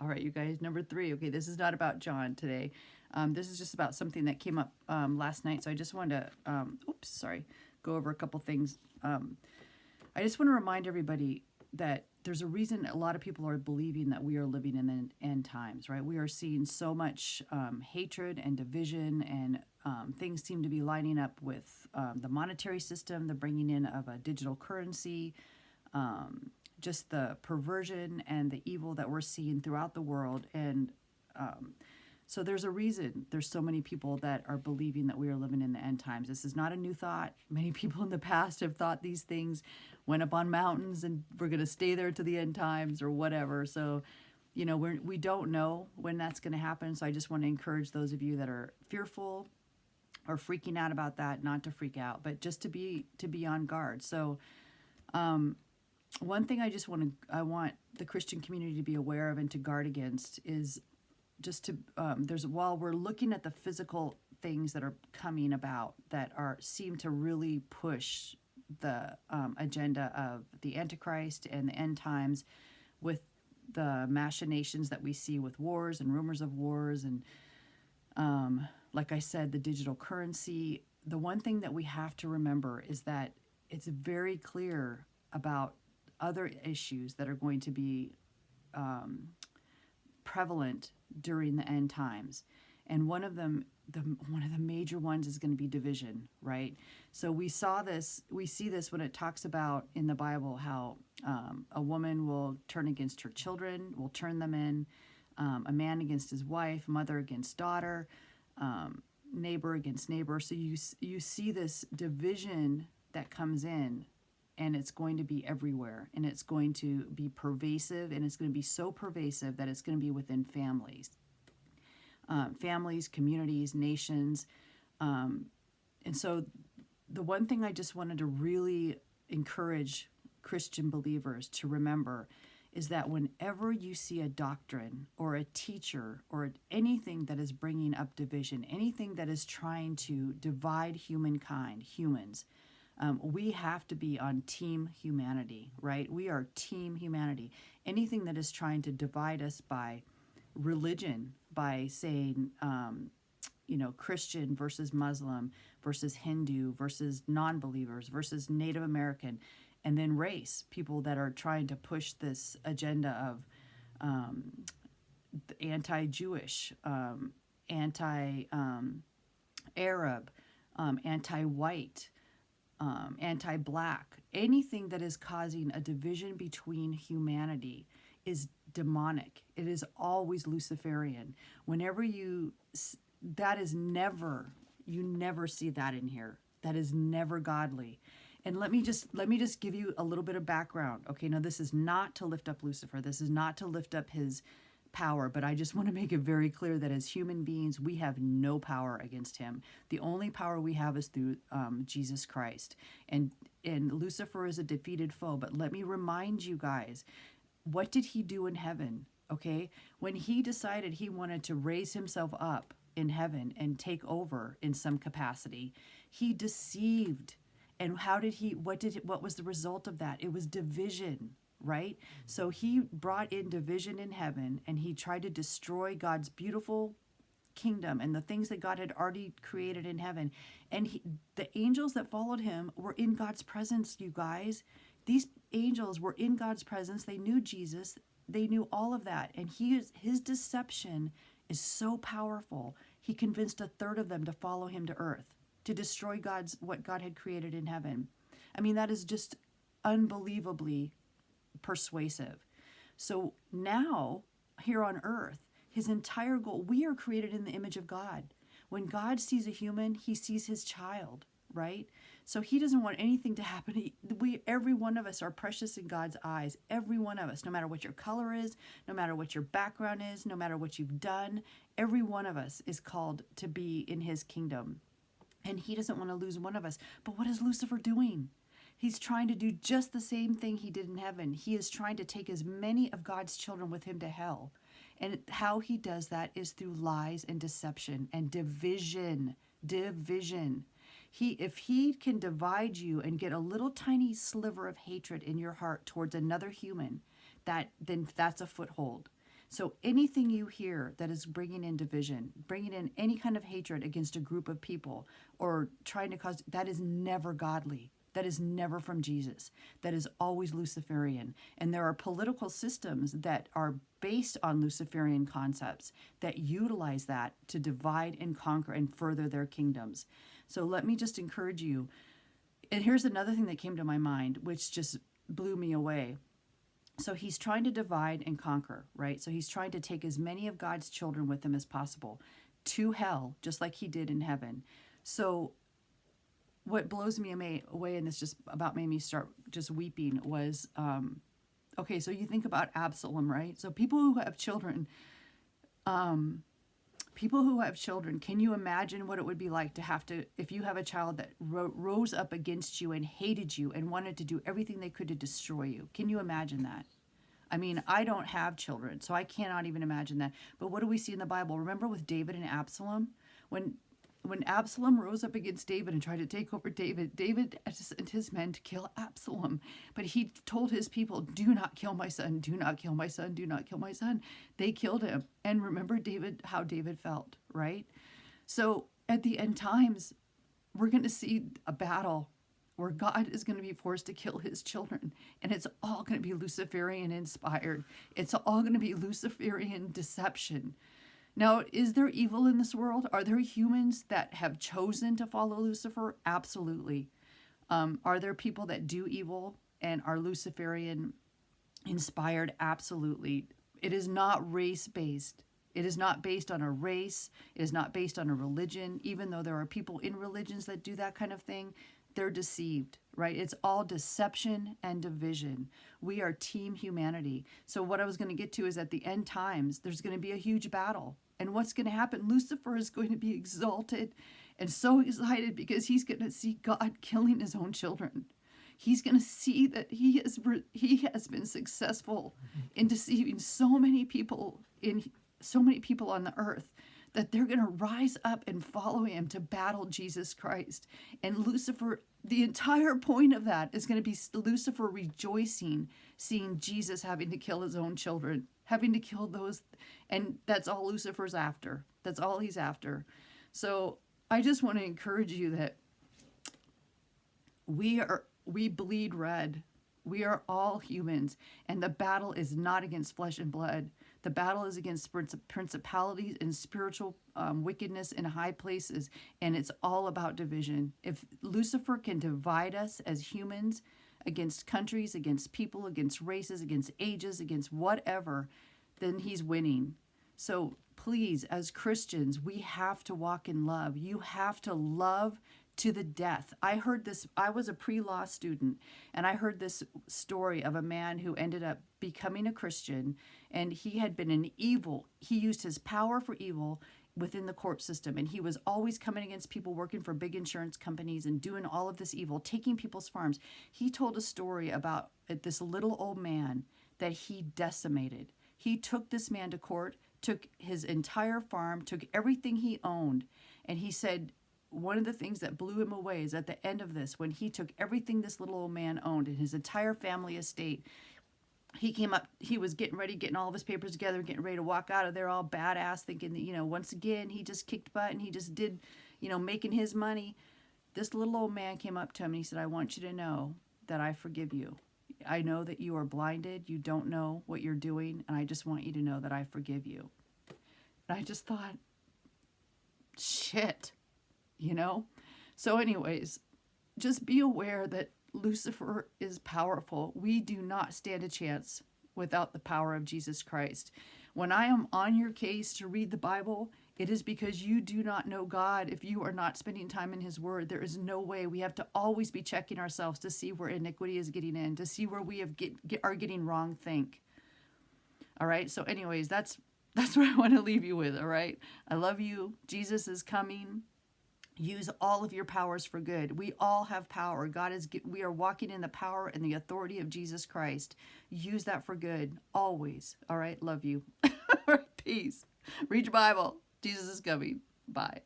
right, you guys, number 3. Okay, this is not about John today. This is just about something that came up last night. So I just wanted to, go over a couple things. I just want to remind everybody that there's a reason a lot of people are believing that we are living in the end times, right? We are seeing so much hatred and division, and things seem to be lining up with the monetary system, the bringing in of a digital currency, just the perversion and the evil that we're seeing throughout the world. And so there's a reason there's so many people that are believing that we are living in the end times. This is not a new thought. Many people in the past have thought these things, went up on mountains and we're going to stay there to the end times or whatever. So, we don't know when that's going to happen. So I just want to encourage those of you that are fearful or freaking out about that, not to freak out, but just to be on guard. So, one thing I want the Christian community to be aware of and to guard against is just to while we're looking at the physical things that are coming about that seem to really push the agenda of the Antichrist and the end times, with the machinations that we see with wars and rumors of wars, and like I said, the digital currency. The one thing that we have to remember is that it's very clear about other issues that are going to be prevalent during the end times, and one of the major ones is going to be division, right? So we see this when it talks about in the Bible how a woman will turn against her children, will turn them in, a man against his wife, mother against daughter, neighbor against neighbor. So you see this division that comes in, and it's going to be everywhere, and it's going to be pervasive, and it's going to be so pervasive that it's going to be within families, communities, nations. And so the one thing I just wanted to really encourage Christian believers to remember is that whenever you see a doctrine or a teacher or anything that is bringing up division, anything that is trying to divide humans, we have to be on team humanity, right? We are team humanity. Anything that is trying to divide us by religion, by saying, Christian versus Muslim versus Hindu versus non-believers versus Native American, and then race, people that are trying to push this agenda of anti-Jewish, anti-Arab, anti-white, anti-black. Anything that is causing a division between humanity is demonic. It is always Luciferian. Whenever you never see that in here. That is never godly. And let me just give you a little bit of background. Okay, now this is not to lift up Lucifer. This is not to lift up his power, but I just want to make it very clear that as human beings, we have no power against him. The only power we have is through Jesus Christ. And Lucifer is a defeated foe. But let me remind you guys, what did he do in heaven? Okay, when he decided he wanted to raise himself up in heaven and take over in some capacity, he deceived. And what was the result of that? It was division, right? So he brought in division in heaven, and he tried to destroy God's beautiful kingdom and the things that God had already created in heaven. And the angels that followed him were in God's presence, you guys. These angels were in God's presence. They knew Jesus. They knew all of that. And his deception is so powerful. He convinced a third of them to follow him to earth, to destroy what God had created in heaven. I mean, that is just unbelievably persuasive. So now, here on earth, his entire goal, we are created in the image of God. When God sees a human, he sees his child, right? So he doesn't want anything to happen. Every one of us are precious in God's eyes. Every one of us, no matter what your color is, no matter what your background is, no matter what you've done, every one of us is called to be in his kingdom. And he doesn't want to lose one of us. But what is Lucifer doing? He's trying to do just the same thing he did in heaven. He is trying to take as many of God's children with him to hell. And how he does that is through lies and deception and division. If he can divide you and get a little tiny sliver of hatred in your heart towards another human, then that's a foothold. So anything you hear that is bringing in division, bringing in any kind of hatred against a group of people, or trying to cause, that is never godly. That is never from Jesus. That is always Luciferian. And there are political systems that are based on Luciferian concepts that utilize that to divide and conquer and further their kingdoms. So let me just encourage you. And here's another thing that came to my mind, which just blew me away. So he's trying to divide and conquer, right? So he's trying to take as many of God's children with him as possible to hell, just like he did in heaven. So what blows me away, and this just about made me start just weeping, was, okay, so you think about Absalom, right? So people who have children, can you imagine what it would be like to have to, if you have a child that rose up against you and hated you and wanted to do everything they could to destroy you? Can you imagine that? I mean, I don't have children, so I cannot even imagine that. But what do we see in the Bible? Remember with David and Absalom? When Absalom rose up against David and tried to take over David, David sent his men to kill Absalom. But he told his people, do not kill my son, do not kill my son, do not kill my son. They killed him. And remember David, how David felt, right? So at the end times, we're going to see a battle where God is going to be forced to kill his children. And it's all going to be Luciferian inspired. It's all going to be Luciferian deception. Now, is there evil in this world? Are there humans that have chosen to follow Lucifer? Absolutely. Are there people that do evil and are Luciferian inspired? Absolutely. It is not race-based. It is not based on a race. It is not based on a religion. Even though there are people in religions that do that kind of thing, they're deceived, right? It's all deception and division. We are team humanity. So what I was going to get to is at the end times, there's going to be a huge battle. And what's going to happen? Lucifer is going to be exalted and so excited because he's going to see God killing his own children. He's going to see that he has been successful in deceiving so many people on the earth, that they're going to rise up and follow him to battle Jesus Christ. And Lucifer, the entire point of that is going to be Lucifer rejoicing, seeing Jesus having to kill his own children, having to kill those. And that's all Lucifer's after. That's all he's after. So I just want to encourage you that we bleed red. We are all humans. And the battle is not against flesh and blood. The battle is against principalities and spiritual wickedness in high places, and it's all about division. If Lucifer can divide us as humans against countries, against people, against races, against ages, against whatever, then he's winning. So please, as Christians, we have to walk in love. You have to love to the death. I heard this, I was a pre-law student, and I heard this story of a man who ended up becoming a Christian, and he had been an evil. He used his power for evil within the court system, and he was always coming against people working for big insurance companies and doing all of this evil, taking people's farms. He told a story about this little old man that he decimated. He took this man to court, took his entire farm, took everything he owned, and he said, one of the things that blew him away is at the end of this, when he took everything this little old man owned and his entire family estate, he came up, he was getting all of his papers together, getting ready to walk out of there all badass, thinking that, once again, he just kicked butt and he just did, making his money. This little old man came up to him and he said, I want you to know that I forgive you. I know that you are blinded. You don't know what you're doing. And I just want you to know that I forgive you. And I just thought, shit. So anyways, just be aware that Lucifer is powerful. We do not stand a chance without the power of Jesus Christ. When I am on your case to read the Bible, it is because you do not know God. If you are not spending time in his word, there is no way. We have to always be checking ourselves to see where iniquity is getting in, to see where we are getting wrong think. All right. So anyways, that's what I want to leave you with. All right. I love you. Jesus is coming. Use all of your powers for good. We all have power. We are walking in the power and the authority of Jesus Christ. Use that for good, always. All right, love you. Peace. Read your Bible. Jesus is coming. Bye.